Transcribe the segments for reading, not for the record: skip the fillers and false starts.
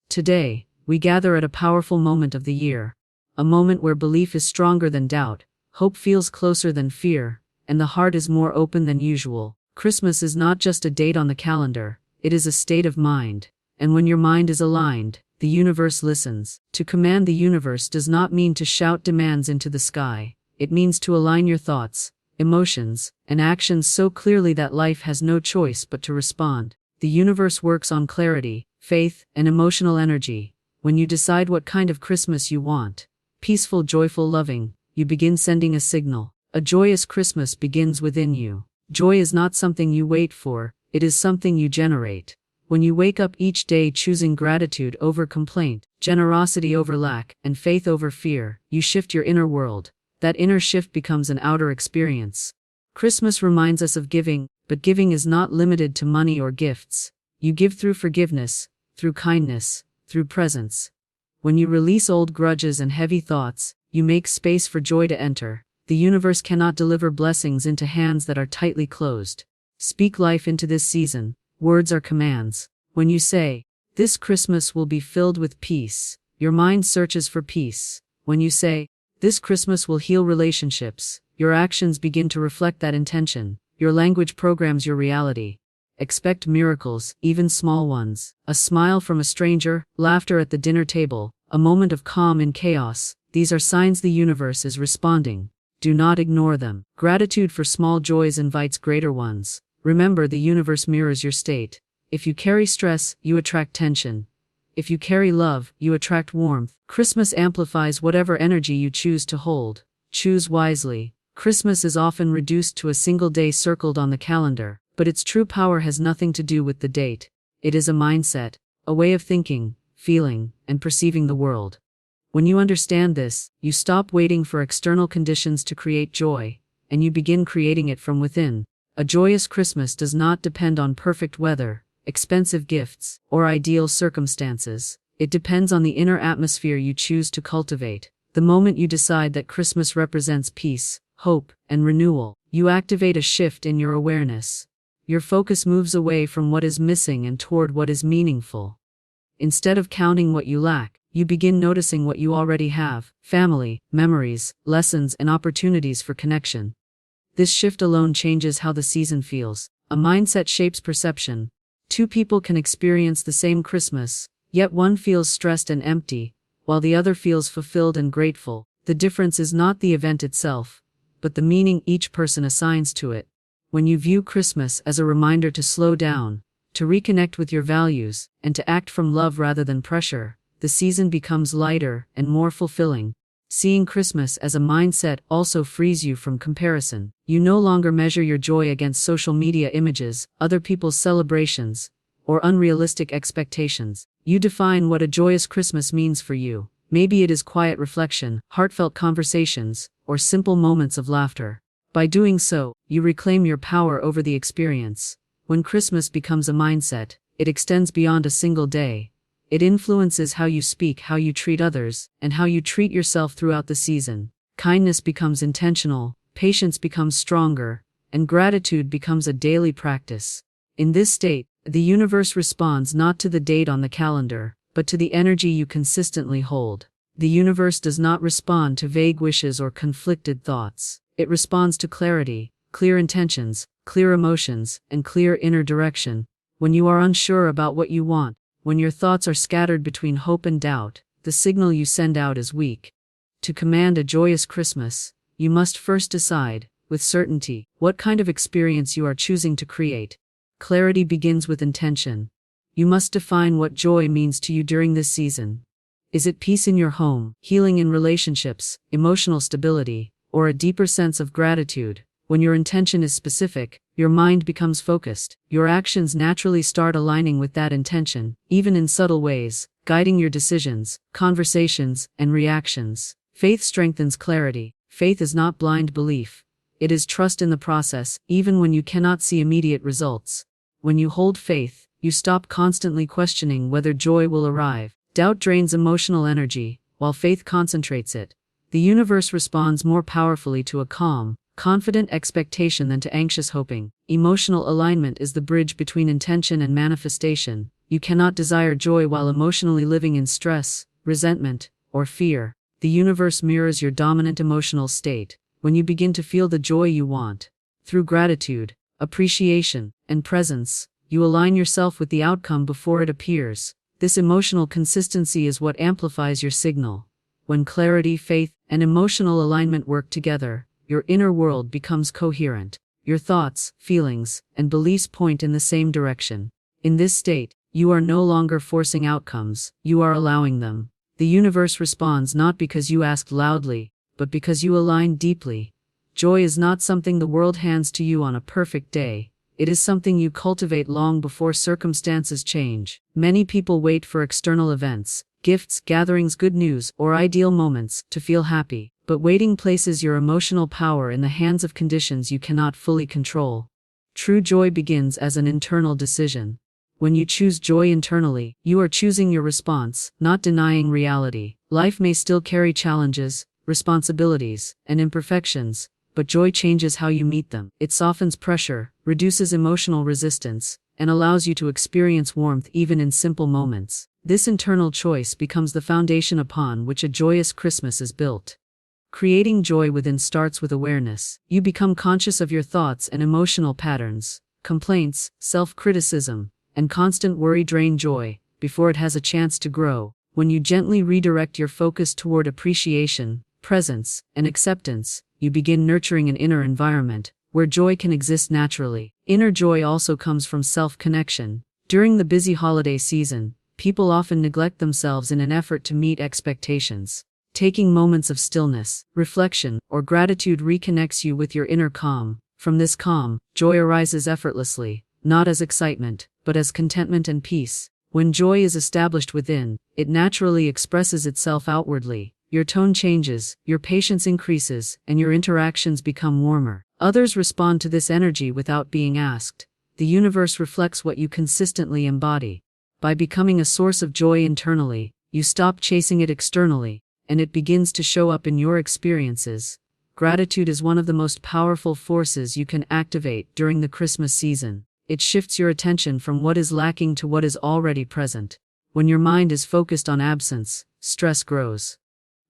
Today, we gather at a powerful moment of the year. A moment where belief is stronger than doubt, hope feels closer than fear, and the heart is more open than usual. Christmas is not just a date on the calendar, it is a state of mind. And when your mind is aligned, the universe listens. To command the universe does not mean to shout demands into the sky. It means to align your thoughts, emotions, and actions so clearly that life has no choice but to respond. The universe works on clarity, faith, and emotional energy. When you decide what kind of Christmas you want, peaceful, joyful, loving, you begin sending a signal. A joyous Christmas begins within you. Joy is not something you wait for, it is something you generate. When you wake up each day choosing gratitude over complaint, generosity over lack, and faith over fear, you shift your inner world. That inner shift becomes an outer experience. Christmas reminds us of giving, but giving is not limited to money or gifts. You give through forgiveness, through kindness, through presence. When you release old grudges and heavy thoughts, you make space for joy to enter. The universe cannot deliver blessings into hands that are tightly closed. Speak life into this season. Words are commands. When you say, "This Christmas will be filled with peace," your mind searches for peace. When you say, "This Christmas will heal relationships," your actions begin to reflect that intention. Your language programs your reality. Expect miracles, even small ones. A smile from a stranger, laughter at the dinner table, a moment of calm in chaos. These are signs the universe is responding. Do not ignore them. Gratitude for small joys invites greater ones. Remember, the universe mirrors your state. If you carry stress, you attract tension. If you carry love, you attract warmth. Christmas amplifies whatever energy you choose to hold. Choose wisely. Christmas is often reduced to a single day circled on the calendar, but its true power has nothing to do with the date. It is a mindset, a way of thinking, feeling, and perceiving the world. When you understand this, you stop waiting for external conditions to create joy, and you begin creating it from within. A joyous Christmas does not depend on perfect weather, expensive gifts, or ideal circumstances. It depends on the inner atmosphere you choose to cultivate. The moment you decide that Christmas represents peace, hope, and renewal, you activate a shift in your awareness. Your focus moves away from what is missing and toward what is meaningful. Instead of counting what you lack, you begin noticing what you already have: family, memories, lessons, and opportunities for connection. This shift alone changes how the season feels. A mindset shapes perception. Two people can experience the same Christmas, yet one feels stressed and empty, while the other feels fulfilled and grateful. The difference is not the event itself, but the meaning each person assigns to it. When you view Christmas as a reminder to slow down, to reconnect with your values, and to act from love rather than pressure, the season becomes lighter and more fulfilling. Seeing Christmas as a mindset also frees you from comparison. You no longer measure your joy against social media images, other people's celebrations, or unrealistic expectations. You define what a joyous Christmas means for you. Maybe it is quiet reflection, heartfelt conversations, or simple moments of laughter. By doing so, you reclaim your power over the experience. When Christmas becomes a mindset, it extends beyond a single day. It influences how you speak, how you treat others, and how you treat yourself throughout the season. Kindness becomes intentional, patience becomes stronger, and gratitude becomes a daily practice. In this state, the universe responds not to the date on the calendar, but to the energy you consistently hold. The universe does not respond to vague wishes or conflicted thoughts. It responds to clarity, clear intentions, clear emotions, and clear inner direction. When you are unsure about what you want, when your thoughts are scattered between hope and doubt, the signal you send out is weak. To command a joyous Christmas, you must first decide, with certainty, what kind of experience you are choosing to create. Clarity begins with intention. You must define what joy means to you during this season. Is it peace in your home, healing in relationships, emotional stability, or a deeper sense of gratitude? When your intention is specific, your mind becomes focused. Your actions naturally start aligning with that intention, even in subtle ways, guiding your decisions, conversations, and reactions. Faith strengthens clarity. Faith is not blind belief. It is trust in the process, even when you cannot see immediate results. When you hold faith, you stop constantly questioning whether joy will arrive. Doubt drains emotional energy, while faith concentrates it. The universe responds more powerfully to a calm, confident expectation than to anxious hoping. Emotional alignment is the bridge between intention and manifestation. You cannot desire joy while emotionally living in stress, resentment, or fear. The universe mirrors your dominant emotional state. When you begin to feel the joy you want, through gratitude, appreciation, and presence, you align yourself with the outcome before it appears. This emotional consistency is what amplifies your signal. When clarity, faith, and emotional alignment work together, your inner world becomes coherent. Your thoughts, feelings, and beliefs point in the same direction. In this state, you are no longer forcing outcomes, you are allowing them. The universe responds not because you asked loudly, but because you align deeply. Joy is not something the world hands to you on a perfect day. It is something you cultivate long before circumstances change. Many people wait for external events, gifts, gatherings, good news, or ideal moments to feel happy. But waiting places your emotional power in the hands of conditions you cannot fully control. True joy begins as an internal decision. When you choose joy internally, you are choosing your response, not denying reality. Life may still carry challenges, responsibilities, and imperfections, but joy changes how you meet them. It softens pressure, reduces emotional resistance, and allows you to experience warmth even in simple moments. This internal choice becomes the foundation upon which a joyous Christmas is built. Creating joy within starts with awareness. You become conscious of your thoughts and emotional patterns. Complaints, self-criticism, and constant worry drain joy before it has a chance to grow. When you gently redirect your focus toward appreciation, presence, and acceptance, you begin nurturing an inner environment where joy can exist naturally. Inner joy also comes from self-connection. During the busy holiday season, people often neglect themselves in an effort to meet expectations. Taking moments of stillness, reflection, or gratitude reconnects you with your inner calm. From this calm, joy arises effortlessly, not as excitement, but as contentment and peace. When joy is established within, it naturally expresses itself outwardly. Your tone changes, your patience increases, and your interactions become warmer. Others respond to this energy without being asked. The universe reflects what you consistently embody. By becoming a source of joy internally, you stop chasing it externally, and it begins to show up in your experiences. Gratitude is one of the most powerful forces you can activate during the Christmas season. It shifts your attention from what is lacking to what is already present. When your mind is focused on absence, stress grows.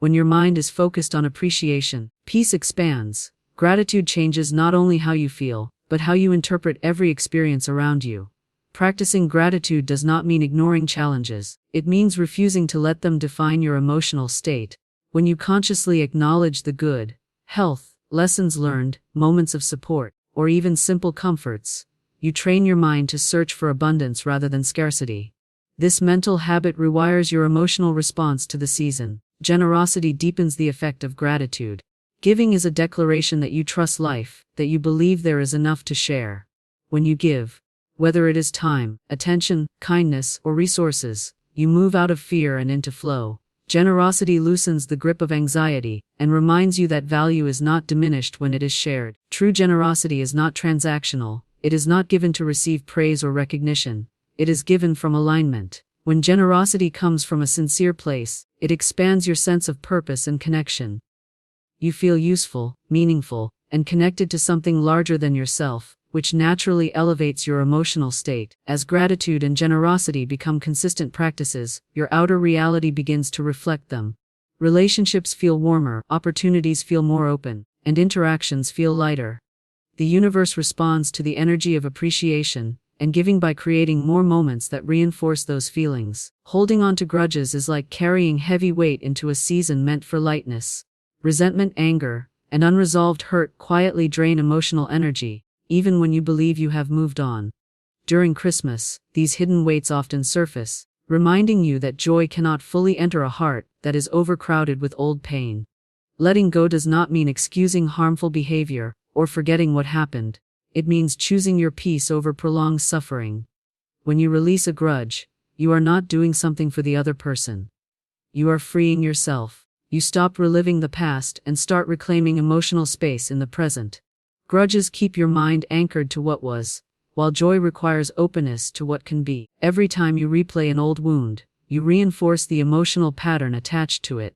When your mind is focused on appreciation, peace expands. Gratitude changes not only how you feel, but how you interpret every experience around you. Practicing gratitude does not mean ignoring challenges. It means refusing to let them define your emotional state. When you consciously acknowledge the good, health, lessons learned, moments of support, or even simple comforts, you train your mind to search for abundance rather than scarcity. This mental habit rewires your emotional response to the season. Generosity deepens the effect of gratitude. Giving is a declaration that you trust life, that you believe there is enough to share. When you give, whether it is time, attention, kindness, or resources, you move out of fear and into flow. Generosity loosens the grip of anxiety and reminds you that value is not diminished when it is shared. True generosity is not transactional. It is not given to receive praise or recognition. It is given from alignment. When generosity comes from a sincere place, it expands your sense of purpose and connection. You feel useful, meaningful, and connected to something larger than yourself, which naturally elevates your emotional state. As gratitude and generosity become consistent practices, your outer reality begins to reflect them. Relationships feel warmer, opportunities feel more open, and interactions feel lighter. The universe responds to the energy of appreciation and giving by creating more moments that reinforce those feelings. Holding on to grudges is like carrying heavy weight into a season meant for lightness. Resentment, anger, and unresolved hurt quietly drain emotional energy, even when you believe you have moved on. During Christmas, these hidden weights often surface, reminding you that joy cannot fully enter a heart that is overcrowded with old pain. Letting go does not mean excusing harmful behavior or forgetting what happened. It means choosing your peace over prolonged suffering. When you release a grudge, you are not doing something for the other person. You are freeing yourself. You stop reliving the past and start reclaiming emotional space in the present. Grudges keep your mind anchored to what was, while joy requires openness to what can be. Every time you replay an old wound, you reinforce the emotional pattern attached to it.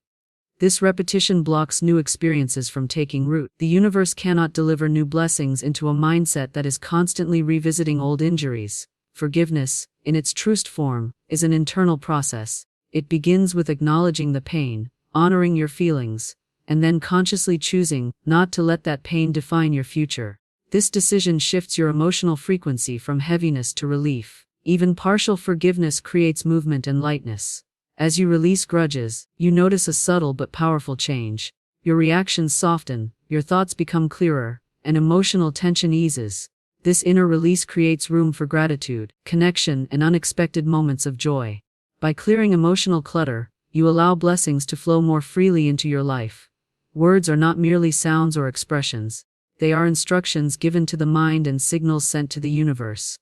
This repetition blocks new experiences from taking root. The universe cannot deliver new blessings into a mindset that is constantly revisiting old injuries. Forgiveness, in its truest form, is an internal process. It begins with acknowledging the pain, honoring your feelings, and then consciously choosing not to let that pain define your future. This decision shifts your emotional frequency from heaviness to relief. Even partial forgiveness creates movement and lightness. As you release grudges, you notice a subtle but powerful change. Your reactions soften, your thoughts become clearer, and emotional tension eases. This inner release creates room for gratitude, connection, and unexpected moments of joy. By clearing emotional clutter, you allow blessings to flow more freely into your life. Words are not merely sounds or expressions. They are instructions given to the mind and signals sent to the universe.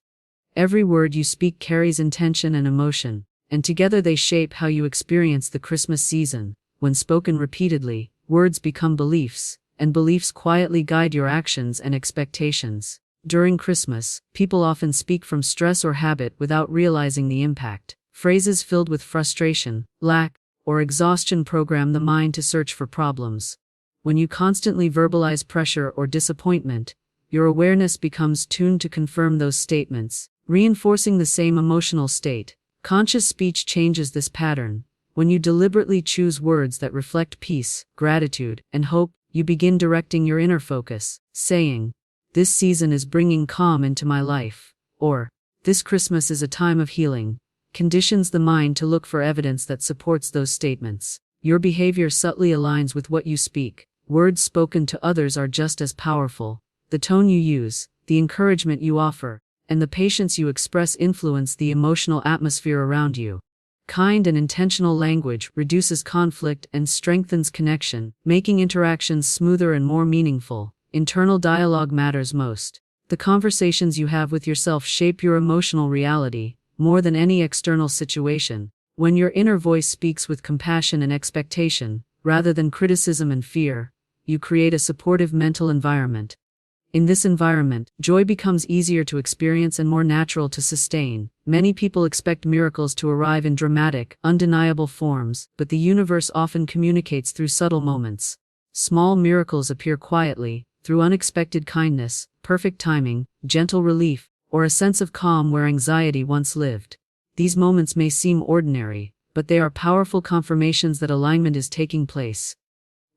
Every word you speak carries intention and emotion, and together they shape how you experience the Christmas season. When spoken repeatedly, words become beliefs, and beliefs quietly guide your actions and expectations. During Christmas, people often speak from stress or habit without realizing the impact. Phrases filled with frustration, lack, or exhaustion program the mind to search for problems. When you constantly verbalize pressure or disappointment, your awareness becomes tuned to confirm those statements, reinforcing the same emotional state. Conscious speech changes this pattern. When you deliberately choose words that reflect peace, gratitude, and hope, you begin directing your inner focus, saying, "This season is bringing calm into my life," or "This Christmas is a time of healing." Conditions the mind to look for evidence that supports those statements. Your behavior subtly aligns with what you speak. Words spoken to others are just as powerful. The tone you use, the encouragement you offer, and the patience you express influence the emotional atmosphere around you. Kind and intentional language reduces conflict and strengthens connection, making interactions smoother and more meaningful. Internal dialogue matters most. The conversations you have with yourself shape your emotional reality, more than any external situation. When your inner voice speaks with compassion and expectation, rather than criticism and fear, you create a supportive mental environment. In this environment, joy becomes easier to experience and more natural to sustain. Many people expect miracles to arrive in dramatic, undeniable forms, but the universe often communicates through subtle moments. Small miracles appear quietly, through unexpected kindness, perfect timing, gentle relief, or a sense of calm where anxiety once lived. These moments may seem ordinary, but they are powerful confirmations that alignment is taking place.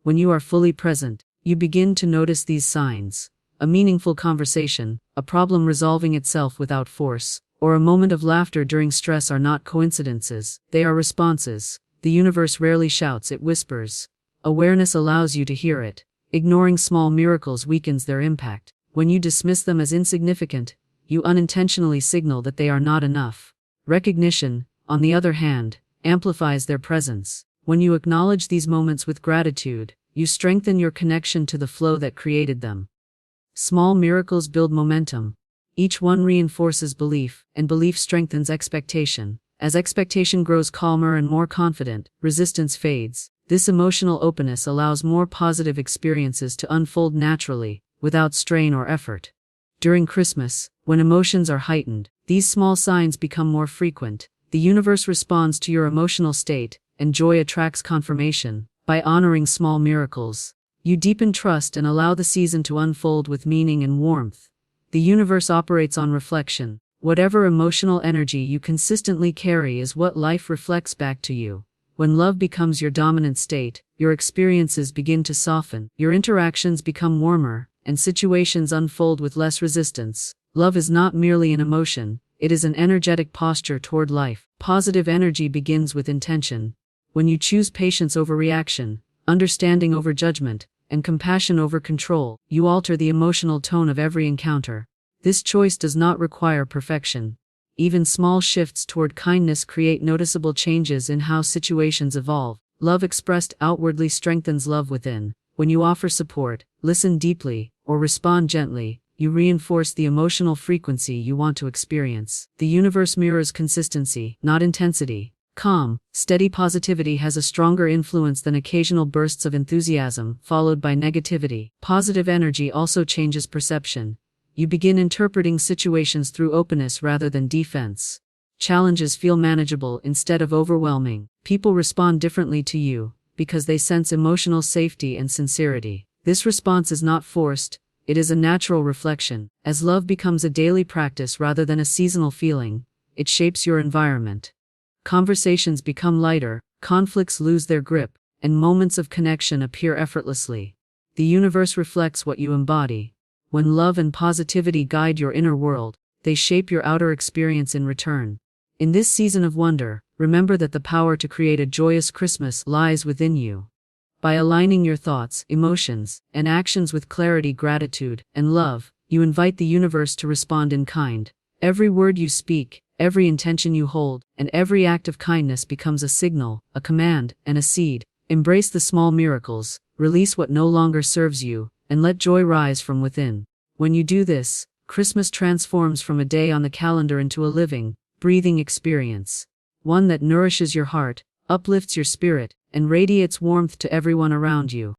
When you are fully present, you begin to notice these signs. A meaningful conversation, a problem resolving itself without force, or a moment of laughter during stress are not coincidences, they are responses. The universe rarely shouts, it whispers. Awareness allows you to hear it. Ignoring small miracles weakens their impact. When you dismiss them as insignificant, you unintentionally signal that they are not enough. Recognition, on the other hand, amplifies their presence. When you acknowledge these moments with gratitude, you strengthen your connection to the flow that created them. Small miracles build momentum. Each one reinforces belief, and belief strengthens expectation. As expectation grows calmer and more confident, resistance fades. This emotional openness allows more positive experiences to unfold naturally, without strain or effort. During Christmas, when emotions are heightened, these small signs become more frequent. The universe responds to your emotional state, and joy attracts confirmation. By honoring small miracles, you deepen trust and allow the season to unfold with meaning and warmth. The universe operates on reflection. Whatever emotional energy you consistently carry is what life reflects back to you. When love becomes your dominant state, your experiences begin to soften, your interactions become warmer, and situations unfold with less resistance. Love is not merely an emotion, it is an energetic posture toward life. Positive energy begins with intention. When you choose patience over reaction, understanding over judgment, and compassion over control, you alter the emotional tone of every encounter. This choice does not require perfection. Even small shifts toward kindness create noticeable changes in how situations evolve. Love expressed outwardly strengthens love within. When you offer support, listen deeply, or respond gently, you reinforce the emotional frequency you want to experience. The universe mirrors consistency, not intensity. Calm, steady positivity has a stronger influence than occasional bursts of enthusiasm, followed by negativity. Positive energy also changes perception. You begin interpreting situations through openness rather than defense. Challenges feel manageable instead of overwhelming. People respond differently to you, because they sense emotional safety and sincerity. This response is not forced, it is a natural reflection. As love becomes a daily practice rather than a seasonal feeling, it shapes your environment. Conversations become lighter, conflicts lose their grip, and moments of connection appear effortlessly. The universe reflects what you embody. When love and positivity guide your inner world, they shape your outer experience in return. In this season of wonder, remember that the power to create a joyous Christmas lies within you. By aligning your thoughts, emotions, and actions with clarity, gratitude, and love, you invite the universe to respond in kind. Every word you speak, every intention you hold, and every act of kindness becomes a signal, a command, and a seed. Embrace the small miracles, release what no longer serves you, and let joy rise from within. When you do this, Christmas transforms from a day on the calendar into a living, breathing experience. One that nourishes your heart, uplifts your spirit, and radiates warmth to everyone around you.